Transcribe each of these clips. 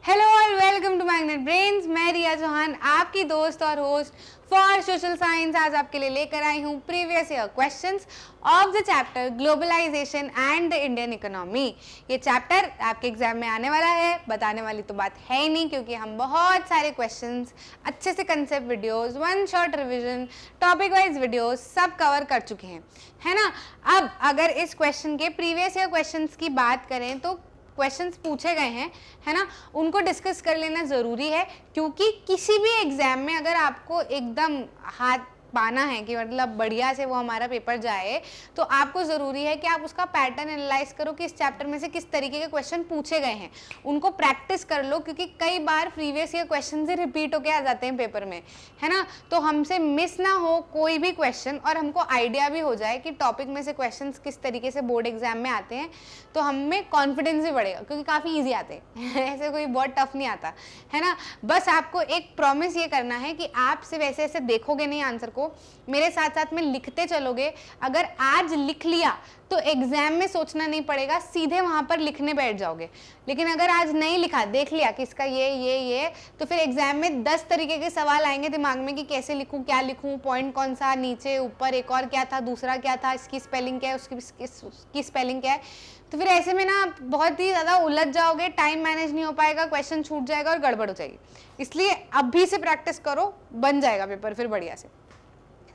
Hello और welcome to magnet brains. मैं रिया चौहान, आपकी दोस्त और होस्ट फॉर सोशल साइंस। आज आपके लिए लेकर आई हूँ previous year questions of the chapter globalisation and the Indian economy. ये चैप्टर आपके एग्जाम में आने वाला है, बताने वाली तो बात है ही नहीं, क्योंकि हम बहुत सारे क्वेश्चंस अच्छे से concept videos, one shot revision, topic wise videos सब कवर कर चुके हैं, है ना। अब अगर इस क्वेश्चन के प्रीवियस ईयर क्वेश्चंस की बात करें तो क्वेश्चंस पूछे गए हैं, है ना, उनको डिस्कस कर लेना ज़रूरी है, क्योंकि किसी भी एग्जाम में अगर आपको एकदम हाथ पाना है कि मतलब बढ़िया से वो हमारा पेपर जाए, तो आपको ज़रूरी है कि आप उसका पैटर्न एनालाइज करो कि इस चैप्टर में से किस तरीके के क्वेश्चन पूछे गए हैं, उनको प्रैक्टिस कर लो, क्योंकि कई बार प्रीवियस ईयर क्वेश्चन ही रिपीट होके आ जाते हैं पेपर में, है ना। तो हमसे मिस ना हो कोई भी क्वेश्चन और हमको आइडिया भी हो जाए कि टॉपिक में से क्वेश्चन किस तरीके से बोर्ड एग्जाम में आते हैं, तो हमें कॉन्फिडेंस भी बढ़ेगा, क्योंकि काफ़ी ईजी आते हैं ऐसे कोई बहुत टफ नहीं आता, है ना। बस आपको एक प्रॉमिस ये करना है कि आप सिर्फ ऐसे ऐसे देखोगे नहीं आंसर को, मेरे साथ साथ में लिखते चलोगे। अगर आज लिख लिया तो एग्जाम में सोचना नहीं पड़ेगा, सीधे वहां पर लिखने बैठ जाओगे। लेकिन अगर आज नहीं लिखा, देख लिया कि इसका ये, तो फिर एग्जाम में 10 तरीके के सवाल आएंगे दिमाग में कि कैसे लिखूं, क्या लिखूं, पॉइंट कौन सा, नीचे ऊपर एक और क्या था, दूसरा क्या था, इसकी स्पेलिंग क्या है, उसकी स्पेलिंग क्या है। तो फिर ऐसे में ना बहुत ही ज़्यादा उलझ जाओगे, टाइम मैनेज नहीं हो पाएगा, क्वेश्चन छूट जाएगा और गड़बड़ हो जाएगी। इसलिए अभी से प्रैक्टिस करो, बन जाएगा पेपर फिर बढ़िया से।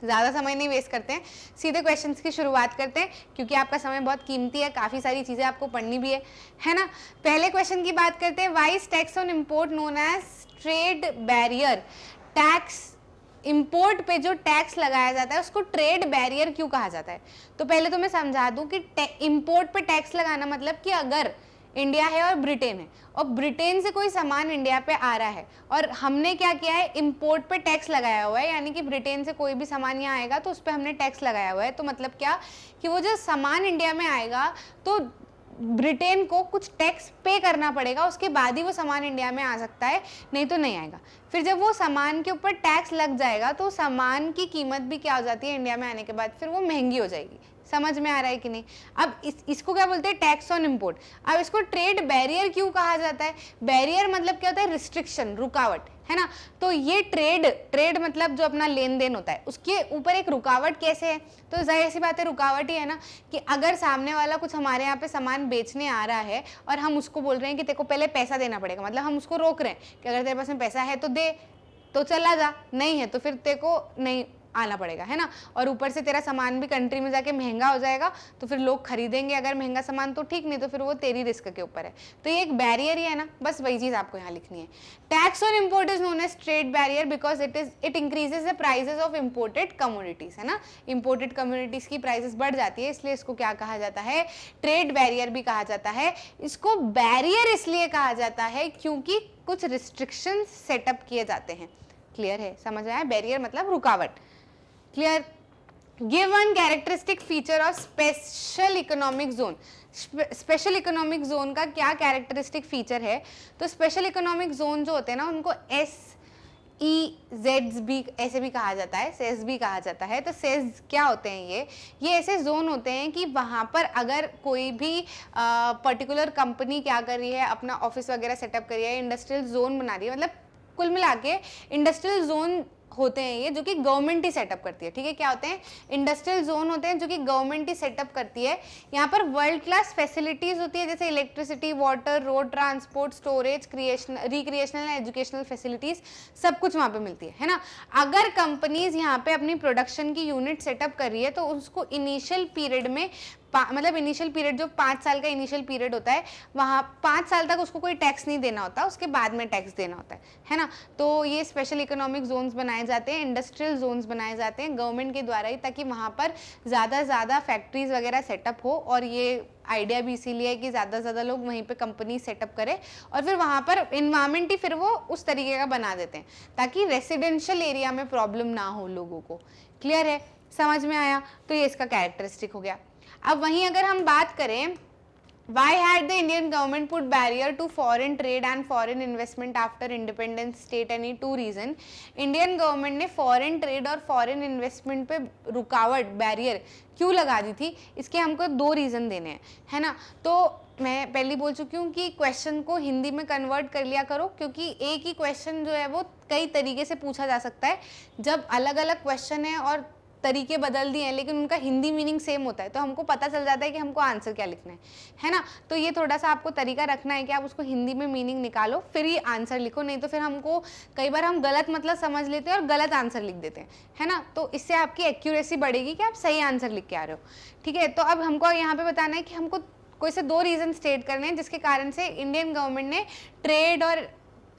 ज़्यादा समय नहीं वेस्ट करते हैं, सीधे क्वेश्चंस की शुरुआत करते हैं, क्योंकि आपका समय बहुत कीमती है, काफ़ी सारी चीज़ें आपको पढ़नी भी है ना। पहले क्वेश्चन की बात करते हैं। Why is tax on import known as trade barrier? Tax, import पे जो टैक्स लगाया जाता है उसको ट्रेड बैरियर क्यों कहा जाता है? तो पहले तो मैं समझा दूं कि इम्पोर्ट पे टैक्स लगाना मतलब कि अगर इंडिया है और ब्रिटेन है, और ब्रिटेन से कोई सामान इंडिया पे आ रहा है और हमने क्या किया है, इंपोर्ट पे टैक्स लगाया हुआ है, यानी कि ब्रिटेन से कोई भी सामान यहाँ आएगा तो उस पर हमने टैक्स लगाया हुआ है। तो मतलब क्या कि वो जो सामान इंडिया में आएगा तो ब्रिटेन को कुछ टैक्स पे करना पड़ेगा, उसके बाद ही वो सामान इंडिया में आ सकता है, नहीं तो नहीं आएगा। फिर जब वो सामान के ऊपर टैक्स लग जाएगा तो सामान की कीमत भी क्या हो जाती है इंडिया में आने के बाद, फिर वो महंगी हो जाएगी। समझ में आ रहा है कि नहीं? अब इसको क्या बोलते हैं, टैक्स ऑन इम्पोर्ट। अब इसको ट्रेड बैरियर क्यों कहा जाता है? बैरियर मतलब क्या होता है, रिस्ट्रिक्शन, रुकावट, है ना। तो ये ट्रेड मतलब जो अपना लेन देन होता है उसके ऊपर एक रुकावट कैसे है? तो जाहिर सी बात है रुकावट ही है ना, कि अगर सामने वाला कुछ हमारे यहाँ पे सामान बेचने आ रहा है और हम उसको बोल रहे हैं कि तेरे को पहले पैसा देना पड़ेगा, मतलब हम उसको रोक रहे हैं कि अगर तेरे पास में पैसा है तो दे, तो चला जा, नहीं है तो फिर तेरे को नहीं आना पड़ेगा, है ना। और ऊपर से तेरा सामान भी कंट्री में जाके महंगा हो जाएगा, तो फिर लोग खरीदेंगे अगर महंगा सामान तो ठीक, नहीं तो फिर वो तेरी रिस्क के ऊपर है। तो ये एक बैरियर ही है ना, बस वही चीज आपको यहाँ लिखनी है। Tax on import is known as trade barrier because it increases the prices of imported commodities, है ना। इम्पोर्टेड कमोडिटीज की प्राइसेस बढ़ जाती है, इसलिए इसको क्या कहा जाता है, ट्रेड बैरियर भी कहा जाता है। इसको बैरियर इसलिए कहा जाता है क्योंकि कुछ रिस्ट्रिक्शंस सेटअप किए जाते हैं। क्लियर है, समझ आया? बैरियर मतलब रुकावट। Clear? Give one characteristic feature of special economic zone. Special economic zone का क्या कैरेक्टरिस्टिक फीचर है? तो स्पेशल इकोनॉमिक जोन जो होते हैं ना, उनको SEZ भी ऐसे भी कहा जाता है, सेज भी कहा जाता है। तो सेज क्या होते हैं? ये ऐसे जोन होते हैं कि वहाँ पर अगर कोई भी पर्टिकुलर कंपनी क्या कर रही है, अपना ऑफिस वगैरह सेटअप कर रही है, इंडस्ट्रियल जोन बना रही है, मतलब कुल मिला के इंडस्ट्रियल जोन होते हैं ये, जो कि गवर्नमेंट ही सेटअप करती है। ठीक है, क्या होते हैं? इंडस्ट्रियल जोन होते हैं जो कि गवर्नमेंट ही सेटअप करती है। यहाँ पर वर्ल्ड क्लास फैसिलिटीज होती है, जैसे electricity, water, road transport, storage, recreational and educational facilities, सब कुछ वहाँ पे मिलती है ना। अगर कंपनीज यहाँ पे अपनी प्रोडक्शन की यूनिट सेटअप कर रही है तो उसको इनिशियल पीरियड में मतलब इनिशियल पीरियड जो 5 साल का इनिशियल पीरियड होता है, वहाँ 5 साल तक उसको कोई टैक्स नहीं देना होता, उसके बाद में टैक्स देना होता है ना। तो ये स्पेशल इकोनॉमिक जोन्स बनाए जाते हैं, इंडस्ट्रियल जोन्स बनाए जाते हैं गवर्नमेंट के द्वारा ही, ताकि वहाँ पर ज़्यादा फैक्ट्रीज वगैरह सेटअप हो। और ये आइडिया भी इसीलिए है कि ज़्यादा लोग वहीं पे कंपनी सेटअप करें, और फिर वहाँ पर इन्वायरमेंट ही फिर वो उस तरीके का बना देते हैं ताकि रेसिडेंशियल एरिया में प्रॉब्लम ना हो लोगों को। क्लियर है, समझ में आया? तो ये इसका कैरेक्टरिस्टिक हो गया। अब वहीं अगर हम बात करें, why had the Indian government put barrier to foreign trade and foreign investment after independence? State any two reason. Indian government ने foreign trade और foreign investment पे रुकावट, बैरियर क्यों लगा दी थी? इसके हमको 2 रीज़न देने हैं, है ना। तो मैं पहले बोल चुकी हूँ कि क्वेश्चन को हिंदी में कन्वर्ट कर लिया करो, क्योंकि एक ही क्वेश्चन जो है वो कई तरीके से पूछा जा सकता है। जब अलग अलग क्वेश्चन है और तरीके बदल दिए हैं लेकिन उनका हिंदी मीनिंग सेम होता है, तो हमको पता चल जाता है कि हमको आंसर क्या लिखना है ना। तो ये थोड़ा सा आपको तरीका रखना है कि आप उसको हिंदी में मीनिंग निकालो फिर ही आंसर लिखो, नहीं तो फिर हमको कई बार हम गलत मतलब समझ लेते हैं और गलत आंसर लिख देते हैं, है ना। तो इससे आपकी एक्यूरेसी बढ़ेगी कि आप सही आंसर लिख के आ रहे हो, ठीक है। तो अब हमको यहाँ पे बताना है कि हमको कोई से 2 रीज़न स्टेट करने हैं जिसके कारण से इंडियन गवर्नमेंट ने ट्रेड और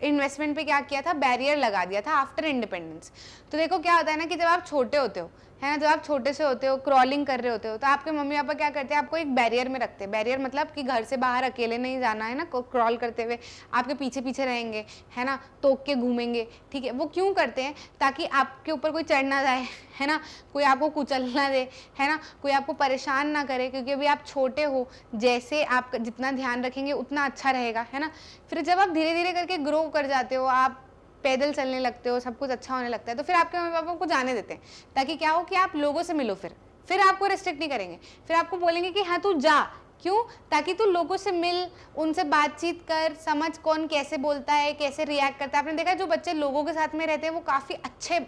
इन्वेस्टमेंट पे क्या किया था, बैरियर लगा दिया था आफ्टर इंडिपेंडेंस। तो देखो क्या होता है ना कि जब आप छोटे होते हो, है ना, जब आप छोटे से होते हो, क्रॉलिंग कर रहे होते हो, तो आपके मम्मी पापा क्या करते हैं, आपको एक बैरियर में रखते हैं। बैरियर मतलब कि घर से बाहर अकेले नहीं जाना है ना, क्रॉल करते हुए आपके पीछे पीछे रहेंगे, है ना, तोक के घूमेंगे, ठीक है। वो क्यों करते हैं, ताकि आपके ऊपर कोई चढ़ ना जाए, है ना, कोई आपको कुचल ना दे, है ना, कोई आपको परेशान ना करे, क्योंकि अभी आप छोटे हो, जैसे आप जितना ध्यान रखेंगे उतना अच्छा रहेगा, है ना। फिर जब आप धीरे धीरे करके ग्रो कर जाते हो, आप पैदल चलने लगते हो, सब कुछ अच्छा होने लगता है, तो फिर आपके मम्मी पापा को जाने देते हैं, ताकि क्या हो कि आप लोगों से मिलो। फिर आपको रिस्ट्रिक्ट नहीं करेंगे, फिर आपको बोलेंगे कि हाँ तू जा, क्यों, ताकि तू लोगों से मिल, उनसे बातचीत कर, समझ कौन कैसे बोलता है, कैसे रिएक्ट करता है। आपने देखा जो बच्चे लोगों के साथ में रहते हैं वो काफ़ी अच्छे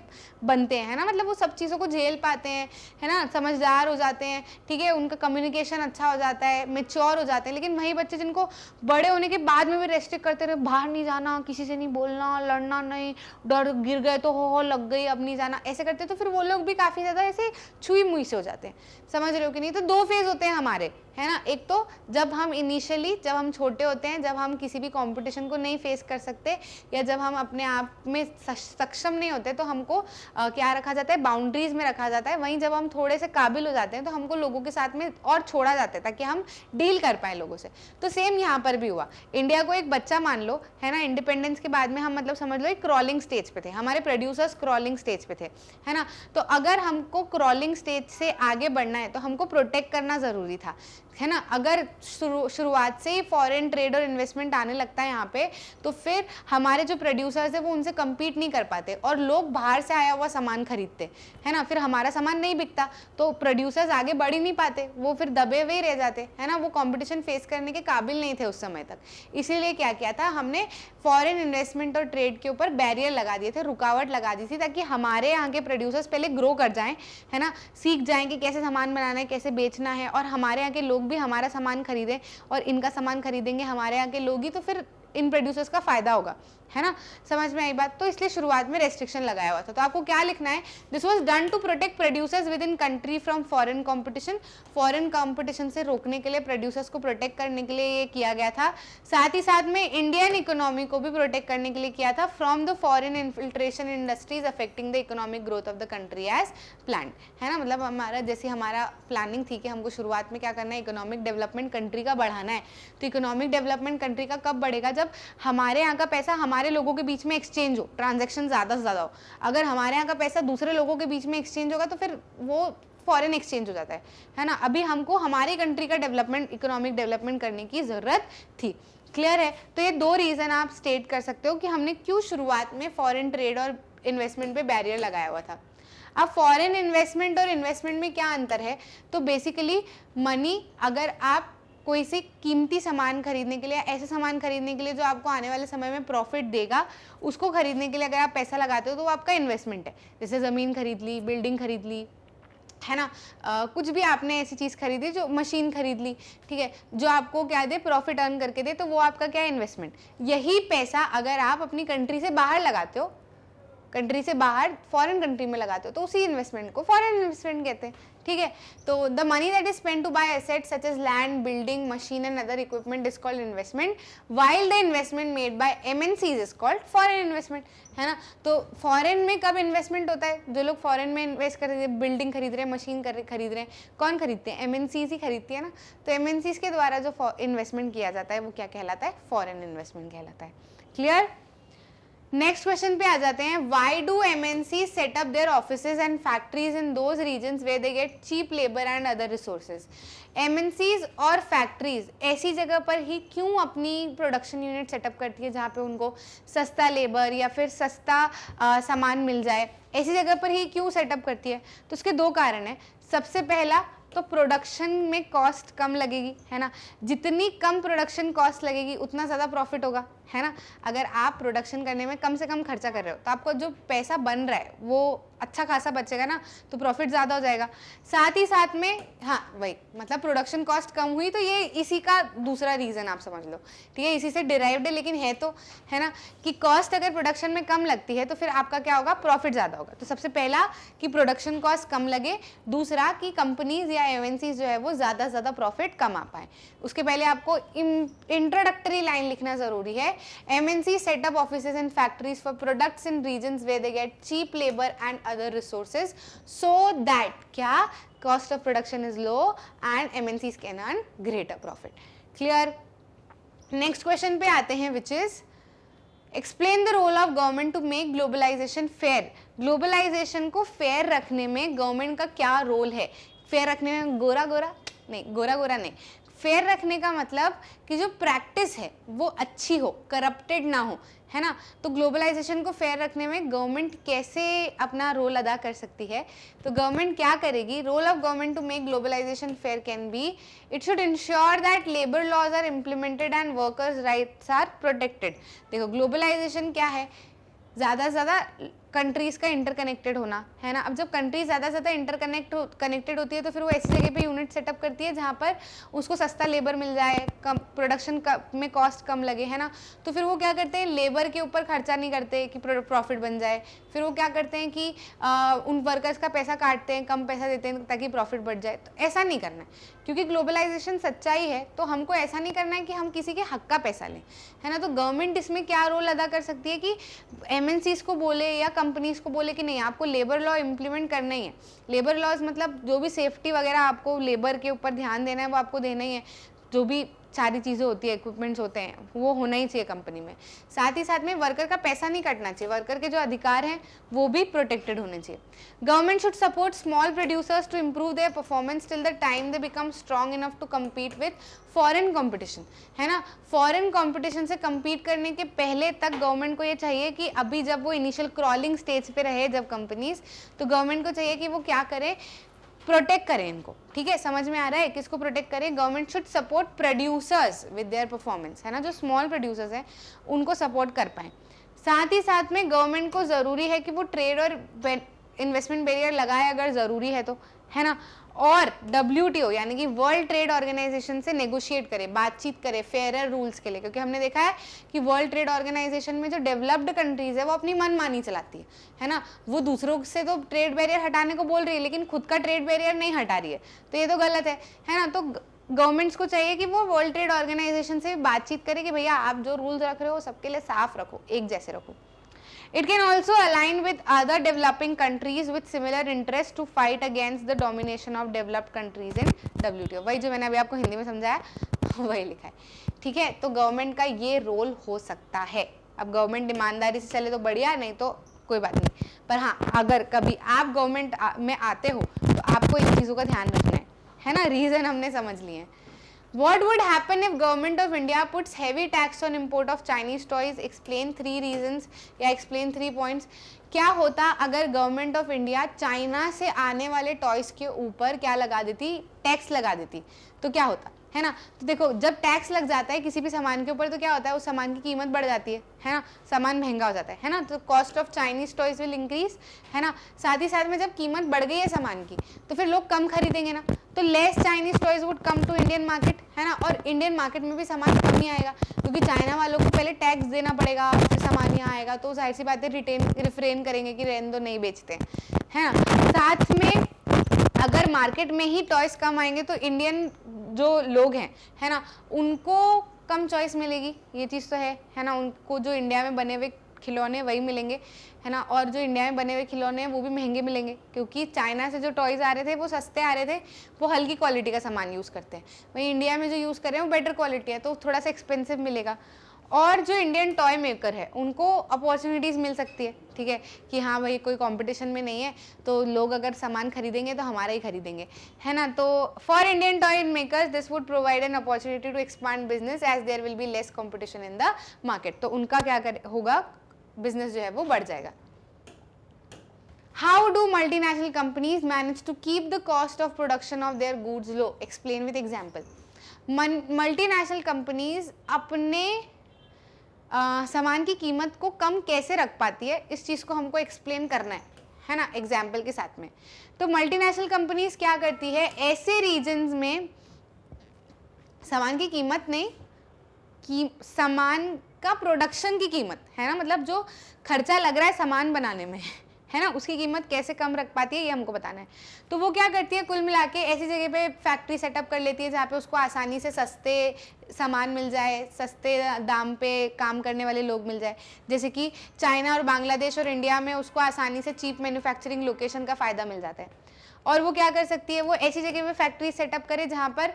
बनते हैं, है ना, मतलब वो सब चीज़ों को झेल पाते हैं, है ना, समझदार हो जाते हैं, ठीक है, उनका कम्युनिकेशन अच्छा हो जाता है, मेच्योर हो जाते हैं। लेकिन वही बच्चे जिनको बड़े होने के बाद में भी रेस्ट्रिक्ट करते रहे, बाहर नहीं जाना, किसी से नहीं बोलना, लड़ना नहीं, डर गिर गए तो हो लग गई अब नहीं जाना, ऐसे करते, तो फिर वो लोग भी काफ़ी ज़्यादा ऐसे छुई मुई से हो जाते हैं। समझ रहे हो कि नहीं। तो 2 फेज होते हैं हमारे, है ना। एक तो जब हम इनिशियली, जब हम छोटे होते हैं, जब हम किसी भी कंपटीशन को नहीं फेस कर सकते, या जब हम अपने आप में सक्षम नहीं होते, तो हमको क्या रखा जाता है, बाउंड्रीज में रखा जाता है। वहीं जब हम थोड़े से काबिल हो जाते हैं तो हमको लोगों के साथ में और छोड़ा जाता है ताकि हम डील कर पाए लोगों से। तो सेम यहाँ पर भी हुआ। इंडिया को एक बच्चा मान लो, है ना, इंडिपेंडेंस के बाद में हम मतलब समझ लो एक क्रॉलिंग स्टेज पे थे, हमारे प्रोड्यूसर्स क्रॉलिंग स्टेज पे थे, है ना। तो अगर हमको क्रॉलिंग स्टेज से आगे बढ़ना है तो हमको प्रोटेक्ट करना ज़रूरी था, है ना। अगर शुरुआत से ही फॉरेन ट्रेड और इन्वेस्टमेंट आने लगता है यहाँ पे, तो फिर हमारे जो प्रोड्यूसर्स है वो उनसे कम्पीट नहीं कर पाते और लोग बाहर से आया हुआ सामान खरीदते, है ना। फिर हमारा सामान नहीं बिकता तो प्रोड्यूसर्स आगे बढ़ ही नहीं पाते, वो फिर दबे हुए रह जाते, है ना। वो कंपटीशन फेस करने के काबिल नहीं थे उस समय तक। इसीलिए क्या किया था हमने, फॉरेन इन्वेस्टमेंट और ट्रेड के ऊपर बैरियर लगा दिए थे, रुकावट लगा दी थी, ताकि हमारे यहाँ के प्रोड्यूसर्स पहले ग्रो कर जाएं, है ना, सीख जाएं कि कैसे सामान बनाना है, कैसे बेचना है, और हमारे यहाँ के लोग भी हमारा सामान खरीदें और इनका सामान खरीदेंगे हमारे यहाँ के लोग ही, तो फिर इन प्रोड्यूसर्स का फायदा होगा, है ना। समझ में आई बात। तो इसलिए शुरुआत में रेस्ट्रिक्शन लगाया हुआ था। तो आपको क्या लिखना है, this was done to protect producers within country from foreign competition. Foreign competition से रोकने के लिए, प्रोड्यूसर्स को प्रोटेक्ट करने के लिए ये किया गया था। साथ ही साथ में इंडियन इकोनॉमी को भी प्रोटेक्ट करने के लिए किया था, from the foreign infiltration industries affecting the economic growth of the country as plan, है ना। मतलब हमारा जैसी हमारा प्लानिंग थी कि हमको शुरुआत में क्या करना है, इकोनॉमिक डेवलपमेंट कंट्री का बढ़ाना है। तो इकोनॉमिक डेवलपमेंट कंट्री का कब बढ़ेगा, जब हमारे यहाँ का पैसा हमारे लोगों के बीच में एक्सचेंज हो, ट्रांजैक्शन ज़्यादा से ज़्यादा हो। अगर हमारे यहाँ का पैसा दूसरे लोगों के बीच में एक्सचेंज होगा तो फिर वो फॉरेन एक्सचेंज हो जाता है ना। अभी हमको हमारी कंट्री का डेवलपमेंट, इकोनॉमिक डेवलपमेंट करने की ज़रूरत थी। क्लियर है। तो ये 2 रीज़न आप स्टेट कर सकते हो कि हमने क्यों शुरुआत में फॉरेन ट्रेड और इन्वेस्टमेंट पे बैरियर लगाया हुआ था। अब फॉरेन इन्वेस्टमेंट और इन्वेस्टमेंट में क्या अंतर है, तो बेसिकली मनी, अगर आप कोई सी कीमती सामान खरीदने के लिए, ऐसे सामान खरीदने के लिए जो आपको आने वाले समय में प्रॉफिट देगा, उसको खरीदने के लिए अगर आप पैसा लगाते हो तो वो आपका इन्वेस्टमेंट है। जैसे ज़मीन खरीद ली, बिल्डिंग खरीद ली, है ना, कुछ भी आपने ऐसी चीज़ खरीदी, जो मशीन खरीद ली, ठीक है, जो आपको क्या दे, प्रॉफिट अर्न करके दे, तो वो आपका क्या है, इन्वेस्टमेंट। यही पैसा अगर आप अपनी कंट्री से बाहर लगाते हो, कंट्री से बाहर फॉरेन कंट्री में लगाते हो, तो उसी इन्वेस्टमेंट को फॉरेन इन्वेस्टमेंट कहते हैं, ठीक है। तो the money that is spent to buy assets such as land, building, machine and other equipment is called investment, while the investment made by MNCs is called foreign investment, है ना। तो foreign में कब इन्वेस्टमेंट होता है, जो लोग foreign में इन्वेस्ट कर रहे हैं, बिल्डिंग खरीद रहे हैं, मशीन खरीद रहे हैं, कौन खरीदते हैं, एमएनसीज ही खरीदती है ना। तो एमएनसीज के द्वारा जो इन्वेस्टमेंट किया जाता है वो क्या कहलाता है, फॉरेन इन्वेस्टमेंट कहलाता है। क्लियर। नेक्स्ट क्वेश्चन पे आ जाते हैं। Why do MNC set up their offices and factories in those regions where they get cheap labour and other resources. MNCs और फैक्ट्रीज ऐसी जगह पर ही क्यों अपनी प्रोडक्शन यूनिट सेटअप करती है जहाँ पे उनको सस्ता लेबर या फिर सस्ता सामान मिल जाए, ऐसी जगह पर ही क्यों सेटअप करती है। तो उसके 2 कारण हैं। सबसे पहला, तो प्रोडक्शन में कॉस्ट कम लगेगी, है ना। जितनी कम प्रोडक्शन कॉस्ट लगेगी उतना ज़्यादा प्रॉफिट होगा, है ना। अगर आप प्रोडक्शन करने में कम से कम खर्चा कर रहे हो तो आपको जो पैसा बन रहा है वो अच्छा खासा बचेगा ना, तो प्रॉफिट ज़्यादा हो जाएगा। साथ ही साथ में हाँ वही मतलब प्रोडक्शन कॉस्ट कम हुई तो ये इसी का दूसरा रीज़न आप समझ लो, ठीक है, इसी से डिराइव्ड है, लेकिन है तो, है ना, कि कॉस्ट अगर प्रोडक्शन में कम लगती है तो फिर आपका क्या होगा, प्रॉफिट ज़्यादा होगा। तो सबसे पहला कि प्रोडक्शन कॉस्ट कम लगे, दूसरा कि कंपनीज या एमएनसीज जो है वो ज़्यादा से ज़्यादा प्रॉफिट कमा पाए। उसके पहले आपको इंट्रोडक्टरी लाइन लिखना ज़रूरी है। MNC setup offices and factories for products in regions where they get cheap labour and other resources so that क्या cost of production is low and MNCs can earn greater profit. Clear? Next question पे आते हैं which is explain the role of government to make globalization fair. Globalization को fair रखने में government का क्या role है? fair रखने में गोरा गोरा नहीं, फेयर रखने का मतलब कि जो प्रैक्टिस है वो अच्छी हो, करप्टेड ना हो, है ना। तो ग्लोबलाइजेशन को फेयर रखने में गवर्नमेंट कैसे अपना रोल अदा कर सकती है, तो गवर्नमेंट क्या करेगी, role of government to make globalisation fair can be it should ensure that labour laws are implemented and workers rights are protected. देखो ग्लोबलाइजेशन क्या है, ज़्यादा से ज़्यादा कंट्रीज़ का इंटरकनेक्टेड होना, है ना। अब जब कंट्रीज ज़्यादा से ज़्यादा कनेक्टेड होती है तो फिर वो ऐसी जगह पे यूनिट सेटअप करती है जहाँ पर उसको सस्ता लेबर मिल जाए, कम प्रोडक्शन में कॉस्ट कम लगे, है ना। तो फिर वो क्या करते हैं, लेबर के ऊपर खर्चा नहीं करते कि प्रॉफिट बन जाए, फिर वो क्या करते हैं कि उन वर्कर्स का पैसा काटते हैं, कम पैसा देते हैं ताकि प्रॉफिट बढ़ जाए। तो ऐसा नहीं करना है, क्योंकि ग्लोबलाइजेशन सच्चाई है, तो हमको ऐसा नहीं करना है कि हम किसी के हक का पैसा लें, है ना। तो गवर्नमेंट इसमें क्या रोल अदा कर सकती है कि एमएनसीज को बोले या कंपनीज को बोले कि नहीं आपको लेबर लॉ इम्प्लीमेंट करना ही है। लेबर लॉज मतलब जो भी सेफ्टी वगैरह आपको लेबर के ऊपर ध्यान देना है वो आपको देना ही है, जो भी सारी चीज़ें होती है, इक्विपमेंट्स होते हैं, वो होना ही चाहिए कंपनी में। साथ ही साथ में वर्कर का पैसा नहीं कटना चाहिए, वर्कर के जो अधिकार हैं वो भी प्रोटेक्टेड होने चाहिए। Government should support small producers to improve their performance till the time they become strong enough to compete with foreign competition, है ना। फॉरेन कॉम्पिटिशन से कम्पीट करने के पहले तक गवर्नमेंट को ये चाहिए कि अभी जब वो इनिशियल क्रॉलिंग स्टेज पे रहे जब कंपनीज, तो गवर्नमेंट को चाहिए कि वो क्या करे, प्रोटेक्ट करें इनको, ठीक है। समझ में आ रहा है, किसको प्रोटेक्ट करें, government should support producers with their performance, है ना। जो स्मॉल प्रोड्यूसर्स हैं उनको सपोर्ट कर पाएँ। साथ ही साथ में गवर्नमेंट को ज़रूरी है कि वो ट्रेड और इन्वेस्टमेंट बैरियर लगाए अगर ज़रूरी है तो, है ना। और WTO यानी कि वर्ल्ड ट्रेड ऑर्गेनाइजेशन से नेगोशिएट करे, बातचीत करे फेयर रूल्स के लिए, क्योंकि हमने देखा है कि वर्ल्ड ट्रेड ऑर्गेनाइजेशन में जो डेवलप्ड कंट्रीज है वो अपनी मनमानी चलाती है ना। वो दूसरों से तो ट्रेड बैरियर हटाने को बोल रही है लेकिन खुद का ट्रेड बैरियर नहीं हटा रही है, तो ये तो गलत है ना। तो गवर्नमेंट्स को चाहिए कि वो वर्ल्ड ट्रेड ऑर्गेनाइजेशन से बातचीत करे कि भैया आप जो रूल्स रख रहे हो सबके लिए साफ रखो, एक जैसे रखो। It can also align with other developing countries with similar interests to fight against the domination of developed countries in WTO। वही जो मैंने अभी आपको हिंदी में समझाया वही लिखा है, ठीक है। तो गवर्नमेंट का ये रोल हो सकता है। अब गवर्नमेंट ईमानदारी से चले तो बढ़िया, नहीं तो कोई बात नहीं, पर हाँ अगर कभी आप गवर्नमेंट में आते हो तो आपको इन चीज़ों का ध्यान रखना है ना। रीज़न हमने समझ लिए हैं। What would happen if government of India puts heavy tax on import of Chinese toys? Explain 3 reasons या explain 3 points। क्या होता अगर गवर्नमेंट ऑफ इंडिया चाइना से आने वाले टॉयज के ऊपर क्या लगा देती, टैक्स लगा देती, तो क्या होता, है ना। तो देखो जब टैक्स लग जाता है किसी भी सामान के ऊपर तो क्या होता है, उस सामान की कीमत बढ़ जाती है ना, सामान महंगा हो जाता है ना। तो cost of Chinese toys will increase, है ना। साथ ही साथ में जब कीमत बढ़ गई है सामान की तो फिर लोग कम खरीदेंगे ना, तो less Chinese toys would come to Indian market, है ना। और इंडियन मार्केट में भी सामान कम ही आएगा क्योंकि चाइना वालों को पहले टैक्स देना पड़ेगा, फिर सामान यहाँ आएगा, तो जाहिर सी बात है रिफ्रेन करेंगे कि रहने दो, नहीं बेचते, है ना। साथ में अगर मार्केट में ही टॉयज कम आएंगे तो इंडियन जो लोग हैं, है ना, उनको कम चॉइस मिलेगी, ये चीज़ तो है ना। उनको जो इंडिया में बने हुए खिलौने वही मिलेंगे, है ना। और जो इंडिया में बने हुए खिलौने हैं वो भी महंगे मिलेंगे क्योंकि चाइना से जो टॉयज आ रहे थे वो सस्ते आ रहे थे, वो हल्की क्वालिटी का सामान यूज़ करते हैं। वही इंडिया में जो यूज़ कर रहे हैं वो बेटर क्वालिटी है, तो थोड़ा सा एक्सपेंसिव मिलेगा। और जो इंडियन टॉय मेकर है उनको अपॉर्चुनिटीज़ मिल सकती है, ठीक है, कि हाँ भाई कोई कंपटीशन में नहीं है तो लोग अगर सामान खरीदेंगे तो हमारा ही खरीदेंगे, है ना। तो for Indian toy makers this would provide an opportunity to expand business as there will be less competition in the market. तो उनका क्या होगा, बिजनेस जो है वो बढ़ जाएगा। How do multinational companies manage to keep the cost of production of their goods low, explain with example. Multinational companies अपने सामान की कीमत को कम कैसे रख पाती है, इस चीज़ को हमको एक्सप्लेन करना है ना, एग्जाम्पल के साथ में। तो मल्टीनेशनल कंपनीज क्या करती है, ऐसे रीजन्स में सामान की कीमत नहीं, सामान का प्रोडक्शन की कीमत है ना, मतलब जो खर्चा लग रहा है सामान बनाने में है ना, उसकी कीमत कैसे कम रख पाती है, ये हमको बताना है। तो वो क्या करती है, कुल मिला के ऐसी जगह पे फैक्ट्री सेटअप कर लेती है जहाँ पे उसको आसानी से सस्ते सामान मिल जाए, सस्ते दाम पे काम करने वाले लोग मिल जाए। जैसे कि चाइना और बांग्लादेश और इंडिया में उसको आसानी से चीप मैन्युफैक्चरिंग लोकेशन का फ़ायदा मिल जाता है। और वो क्या कर सकती है, वो ऐसी जगह पे फैक्ट्री सेटअप करे जहाँ पर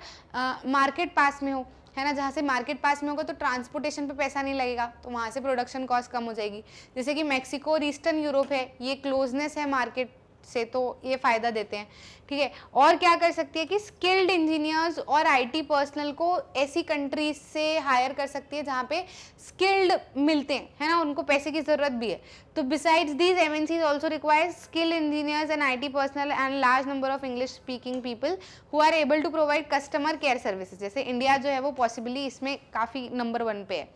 मार्केट पास में हो, है ना, जहाँ से मार्केट पास में होगा तो ट्रांसपोर्टेशन पे पैसा नहीं लगेगा, तो वहाँ से प्रोडक्शन कॉस्ट कम हो जाएगी। जैसे कि मैक्सिको और ईस्टर्न यूरोप है, ये क्लोजनेस है मार्केट से, तो ये फ़ायदा देते हैं, ठीक है। और क्या कर सकती है कि स्किल्ड इंजीनियर्स और आईटी पर्सनल को ऐसी कंट्रीज से हायर कर सकती है जहाँ पे स्किल्ड मिलते हैं, है ना, उनको पैसे की ज़रूरत भी है। तो besides these MNCs also require skilled engineers and IT personnel and large number of English speaking people who are able to provide customer care services. जैसे इंडिया जो है वो पॉसिबली इसमें काफ़ी नंबर 1 पे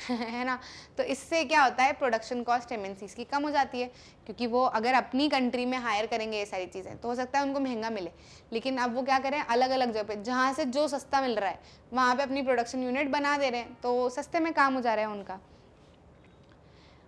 है ना। तो इससे क्या होता है, प्रोडक्शन कॉस्ट एमएनसीज की कम हो जाती है, क्योंकि वो अगर अपनी कंट्री में हायर करेंगे ये सारी चीज़ें तो हो सकता है उनको महंगा मिले, लेकिन अब वो क्या करें, अलग अलग जगह पे जहाँ से जो सस्ता मिल रहा है वहाँ पे अपनी प्रोडक्शन यूनिट बना दे रहे हैं, तो सस्ते में काम हो जा रहा है उनका।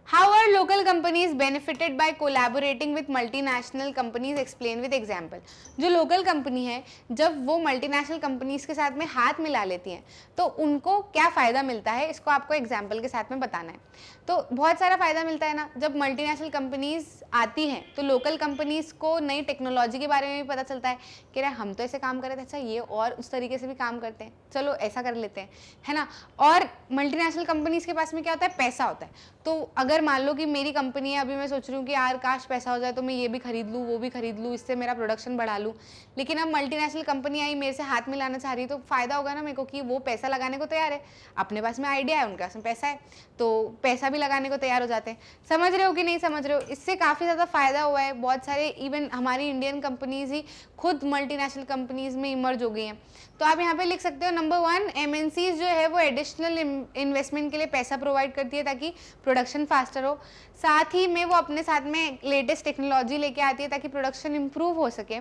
How are local companies benefited by collaborating with multinational companies? Explain with example. जो लोकल कंपनी है जब वो मल्टीनेशनल कंपनीज के साथ में हाथ मिला लेती हैं तो उनको क्या फ़ायदा मिलता है, इसको आपको एग्जाम्पल के साथ में बताना है। तो बहुत सारा फ़ायदा मिलता है ना, जब मल्टीनेशनल कंपनीज आती हैं तो लोकल कंपनीज को नई टेक्नोलॉजी के बारे में भी पता चलता है कि अरे हम तो ऐसे काम कर रहे थे, अच्छा ये और उस तरीके से भी काम करते हैं, चलो ऐसा कर लेते हैं, है ना। और मल्टीनेशनल कंपनीज के पास में क्या होता है, पैसा होता है। तो अगर मान लो कि मेरी कंपनी है, अभी मैं सोच रही हूँ कि यार काश पैसा हो जाए तो मैं ये भी खरीद लूँ, वो भी खरीद लूँ, इससे मेरा प्रोडक्शन बढ़ा लूँ, लेकिन अब मल्टीनेशनल कंपनी आई मेरे से हाथ मिलाना चाह रही है, तो फ़ायदा होगा ना मेरे को कि वो पैसा लगाने को तैयार है, अपने पास में आइडिया है, उनके पास में पैसा है, तो पैसा भी लगाने को तैयार हो जाते हैं। समझ रहे हो कि नहीं समझ रहे हो, इससे काफ़ी ज़्यादा फ़ायदा हुआ है। बहुत सारे इवन हमारी इंडियन कंपनीज ही खुद मल्टीनेशनल कंपनीज में इमर्ज हो गई हैं। तो आप यहाँ पे लिख सकते हो, नंबर 1, एमएनसीज जो है वो एडिशनल इन्वेस्टमेंट के लिए पैसा प्रोवाइड करती है ताकि प्रोडक्शन फास्टर हो, साथ ही में वो अपने साथ में लेटेस्ट टेक्नोलॉजी लेके आती है ताकि प्रोडक्शन इम्प्रूव हो सके।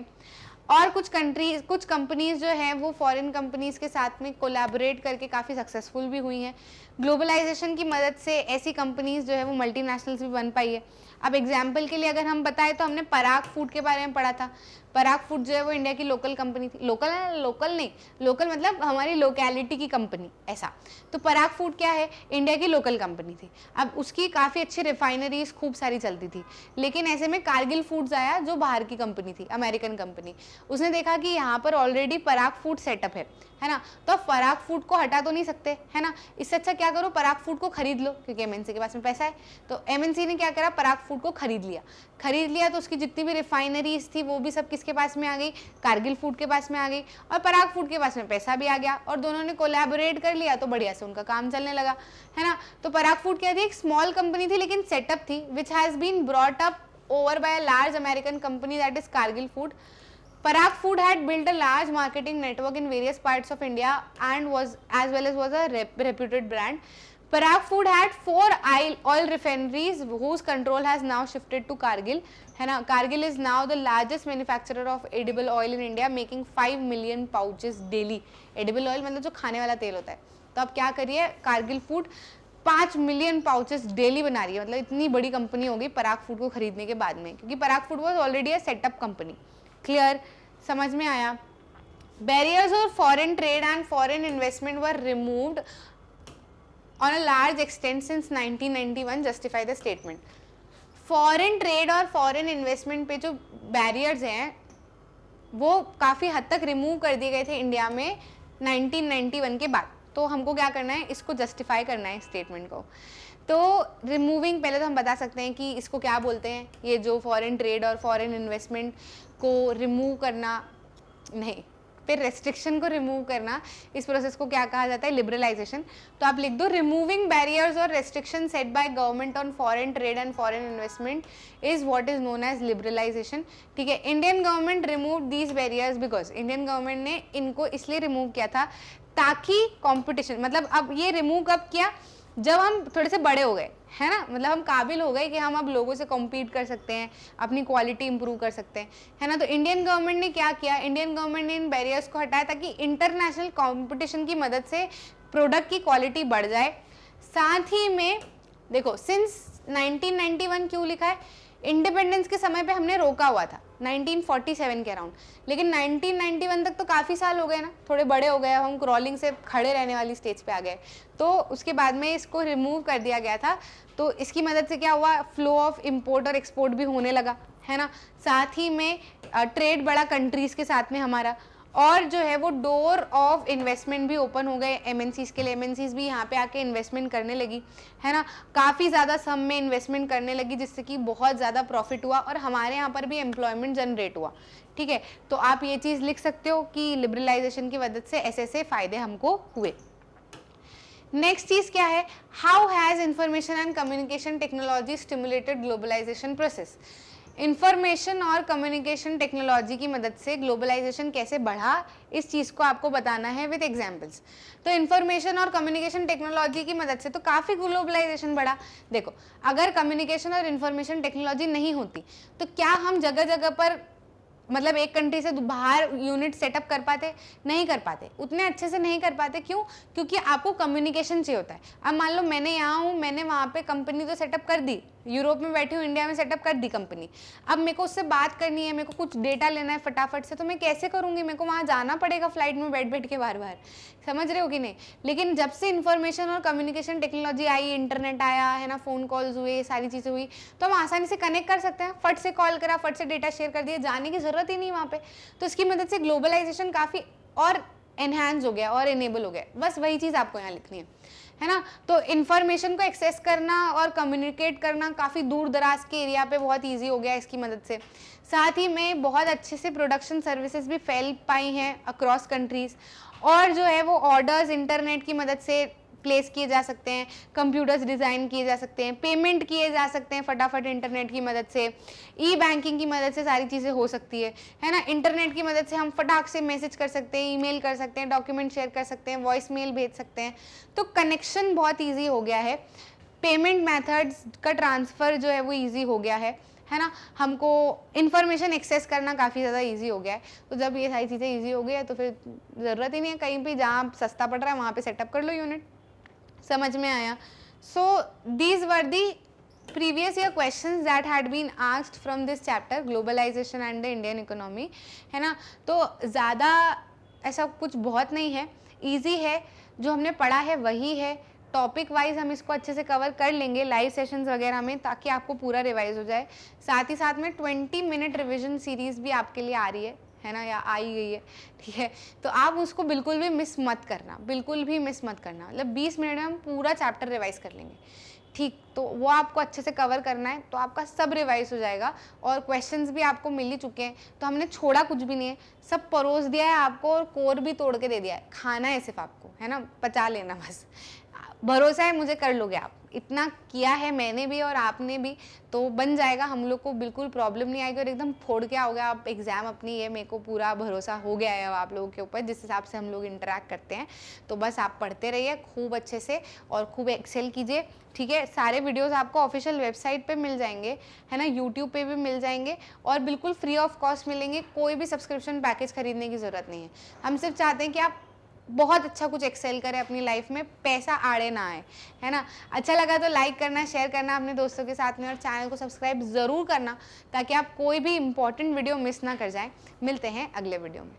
और कुछ कंपनीज जो हैं वो फॉरेन कंपनीज के साथ में कोलैबोरेट करके काफ़ी सक्सेसफुल भी हुई हैं। ग्लोबलाइजेशन की मदद से ऐसी कंपनीज जो है वो मल्टीनेशनल्स भी बन पाई है। अब एग्जाम्पल के लिए अगर हम बताएं तो हमने पराग फूड के बारे में पढ़ा था। पराग फूड जो है वो इंडिया की लोकल कंपनी थी, लोकल नहीं, लोकल मतलब हमारी लोकेलिटी की कंपनी, ऐसा। तो पराग फूड क्या है, इंडिया की लोकल कंपनी थी। अब उसकी काफ़ी अच्छी रिफाइनरीज खूब सारी चलती थी, लेकिन ऐसे में कारगिल फूड्स आया जो बाहर की कंपनी थी, अमेरिकन कंपनी। उसने देखा कि यहाँ पर ऑलरेडी पराग फूड सेटअप है ना, तो अब पराग फूड को हटा तो नहीं सकते, है ना। इससे अच्छा क्या करो, पराग फूड को खरीद लो, क्योंकि एमएनसी के पास में पैसा है। तो एमएनसी ने क्या करा, पराग फूड को खरीद लिया तो उसकी जितनी भी रिफाइनरीज थी वो भी सब किसके पास में आ गई, कारगिल फूड के पास में आ गई, और पराग फूड के पास में पैसा भी आ गया, और दोनों ने कोलैबोरेट कर लिया तो बढ़िया से उनका काम चलने लगा, है ना। तो पराग फूड क्या थी, एक स्मॉल कंपनी थी लेकिन सेटअप थी, which has been brought up over by a large American company, that is Cargill food. Parag Food had built a large marketing network in various parts of India and was a reputed brand. Parag Food had 4 oil refineries whose control has now shifted to Kargil. है ना, Kargil is now the largest manufacturer of edible oil in India, making 5 million pouches daily. Edible oil मतलब जो खाने वाला तेल होता है. तो अब क्या करिए, Kargil food 5 million pouches daily बना रही है, मतलब इतनी बड़ी कंपनी हो गई पराग फूड को खरीदने के बाद में, क्योंकि Parag food was already a setup company. Clear, समझ में आया. बैरियर्स और foreign trade and foreign investment were removed on a large extent since 1991, justify the statement. Foreign trade और फॉरेन इन्वेस्टमेंट पे जो बैरियर्स हैं वो काफ़ी हद तक रिमूव कर दिए गए थे इंडिया में 1991 के बाद. तो हमको क्या करना है, इसको जस्टिफाई करना है स्टेटमेंट को. तो रिमूविंग, पहले तो हम बता सकते हैं कि इसको क्या बोलते हैं, ये जो फॉरेन ट्रेड और फॉरेन इन्वेस्टमेंट को रिमूव करना, नहीं फिर रेस्ट्रिक्शन को रिमूव करना, इस प्रोसेस को क्या कहा जाता है, लिबरलाइजेशन। तो आप लिख दो रिमूविंग बैरियर्स और restriction set by government on foreign trade and foreign investment is what is known as liberalisation. ठीक है, Indian government remove these barriers because, Indian government ने इनको इसलिए रिमूव किया था ताकि कंपटीशन, मतलब अब ये रिमूव कब किया, जब हम थोड़े से बड़े हो गए, है ना, मतलब हम काबिल हो गए कि हम अब लोगों से कॉम्पीट कर सकते हैं, अपनी क्वालिटी इंप्रूव कर सकते हैं, है ना। तो इंडियन गवर्नमेंट ने क्या किया, इंडियन गवर्नमेंट ने इन बैरियर्स को हटाया ताकि इंटरनेशनल कंपटीशन की मदद से प्रोडक्ट की क्वालिटी बढ़ जाए। साथ ही में देखो, सिंस 1991 क्यों लिखा है, इंडिपेंडेंस के समय पे हमने रोका हुआ था 1947 के अराउंड, लेकिन 1991 तक तो काफ़ी साल हो गए ना, थोड़े बड़े हो गए, हम क्रॉलिंग से खड़े रहने वाली स्टेज पे आ गए, तो उसके बाद में इसको रिमूव कर दिया गया था। तो इसकी मदद से क्या हुआ, फ्लो ऑफ इंपोर्ट और एक्सपोर्ट भी होने लगा, है ना। साथ ही में ट्रेड बढ़ा कंट्रीज़ के साथ में हमारा, और जो है वो डोर ऑफ इन्वेस्टमेंट भी ओपन हो गए एमएनसीज़ के लिए, एमएनसीज़ भी यहाँ पे आके इन्वेस्टमेंट करने लगी, है ना, काफ़ी ज़्यादा सम में इन्वेस्टमेंट करने लगी, जिससे कि बहुत ज़्यादा प्रॉफिट हुआ और हमारे यहाँ पर भी एम्प्लॉयमेंट जनरेट हुआ। ठीक है, तो आप ये चीज़ लिख सकते हो कि लिबरलाइजेशन की मदद से ऐसे ऐसे फ़ायदे हमको हुए। नेक्स्ट चीज़ क्या है, how has information and communication technology stimulated globalisation process. Information और कम्युनिकेशन टेक्नोलॉजी की मदद से ग्लोबलाइजेशन कैसे बढ़ा, इस चीज़ को आपको बताना है विद एग्जांपल्स। तो इंफॉर्मेशन और कम्युनिकेशन टेक्नोलॉजी की मदद से तो काफ़ी ग्लोबलाइजेशन बढ़ा। देखो, अगर कम्युनिकेशन और इंफॉर्मेशन टेक्नोलॉजी नहीं होती तो क्या हम जगह जगह पर, मतलब एक कंट्री से बाहर यूनिट सेटअप कर पाते, नहीं कर पाते, उतने अच्छे से नहीं कर पाते। क्यों, क्योंकि आपको कम्युनिकेशन चाहिए होता है। अब मान लो मैंने यहाँ हूँ, मैंने वहाँ पे कंपनी तो सेटअप कर दी, यूरोप में बैठी हूँ, इंडिया में सेटअप कर दी कंपनी, अब मेरे को उससे बात करनी है, मेरे को कुछ डेटा लेना है फटाफट से, तो मैं कैसे करूँगी, मेरे को वहाँ जाना पड़ेगा फ्लाइट में बैठ बैठ के बार बार, समझ रहे हो कि नहीं। लेकिन जब से इन्फॉर्मेशन और कम्युनिकेशन टेक्नोलॉजी आई, इंटरनेट आया, है ना, फ़ोन कॉल्स हुए, ये सारी चीज़ें हुई, तो हम आसानी से कनेक्ट कर सकते हैं, फट से कॉल करा, फट से डेटा शेयर कर दिया, जाने की ज़रूरत ही नहीं वहाँ पे। तो इसकी मदद से ग्लोबलाइजेशन काफ़ी और एनहांस हो गया और इनेबल हो गया। बस वही चीज़ आपको यहाँ लिखनी है ना। तो इन्फॉर्मेशन को एक्सेस करना और कम्युनिकेट करना काफ़ी दूर दराज के एरिया पे बहुत इजी हो गया इसकी मदद से। साथ ही में बहुत अच्छे से प्रोडक्शन सर्विसेज भी फैल पाई हैं अक्रॉस कंट्रीज़, और जो है वो ऑर्डर्स इंटरनेट की मदद से प्लेस किए जा सकते हैं, कंप्यूटर्स डिज़ाइन किए जा सकते हैं, पेमेंट किए जा सकते हैं फटाफट इंटरनेट की मदद से, ई बैंकिंग की मदद से सारी चीज़ें हो सकती है ना। इंटरनेट की मदद से हम फटाक से मैसेज कर सकते हैं, ईमेल कर सकते हैं, डॉक्यूमेंट शेयर कर सकते हैं, वॉइस मेल भेज सकते हैं। तो कनेक्शन बहुत ईजी हो गया है, पेमेंट मैथड्स का ट्रांसफ़र जो है वो ईजी हो गया है ना। हमको इन्फॉर्मेशन एक्सेस करना काफ़ी ज़्यादा इजी हो गया है। तो जब ये सारी चीज़ें इजी हो गई है तो फिर ज़रूरत ही नहीं है कहीं पे, जहाँ सस्ता पड़ रहा है वहाँ पे सेटअप कर लो यूनिट। समझ में आया। So these were the previous year questions that had been asked from this chapter globalization and the Indian economy, है ना। तो ज़्यादा ऐसा कुछ बहुत नहीं है, इजी है, जो हमने पढ़ा है वही है। टॉपिक वाइज हम इसको अच्छे से कवर कर लेंगे लाइव सेशंस वगैरह में, ताकि आपको पूरा रिवाइज हो जाए। साथ ही साथ में 20 मिनट रिविजन सीरीज़ भी आपके लिए आ रही है ना, या आई गई है, ठीक है। तो आप उसको बिल्कुल भी मिस मत करना, बिल्कुल भी मिस मत करना। मतलब 20 मिनट में हम पूरा चैप्टर रिवाइज कर लेंगे, ठीक। तो वो आपको अच्छे से कवर करना है, तो आपका सब रिवाइज हो जाएगा, और क्वेश्चंस भी आपको मिल ही चुके हैं। तो हमने छोड़ा कुछ भी नहीं है, सब परोस दिया है आपको, और कोर भी तोड़ के दे दिया है। खाना है सिर्फ आपको, है ना, पचा लेना बस। भरोसा है मुझे, कर लोगे आप, इतना किया है मैंने भी और आपने भी, तो बन जाएगा। हम लोग को बिल्कुल प्रॉब्लम नहीं आएगी और एकदम फोड़ के आओगे आप एग्ज़ाम अपनी। ये मेरे को पूरा भरोसा हो गया है अब आप लोगों के ऊपर, जिस हिसाब से हम लोग इंटरेक्ट करते हैं। तो बस आप पढ़ते रहिए खूब अच्छे से और खूब एक्सेल कीजिए, ठीक है। सारे वीडियोस आपको ऑफिशियल वेबसाइट पे मिल जाएंगे, है ना, यूट्यूब पे भी मिल जाएंगे, और बिल्कुल फ्री ऑफ कॉस्ट मिलेंगे। कोई भी सब्सक्रिप्शन पैकेज खरीदने की ज़रूरत नहीं है। हम सिर्फ चाहते हैं कि आप बहुत अच्छा कुछ एक्सेल करें अपनी लाइफ में, पैसा आड़े ना आए, है ना। अच्छा लगा तो लाइक करना, शेयर करना अपने दोस्तों के साथ में, और चैनल को सब्सक्राइब ज़रूर करना, ताकि आप कोई भी इंपॉर्टेंट वीडियो मिस ना कर जाएं। मिलते हैं अगले वीडियो में।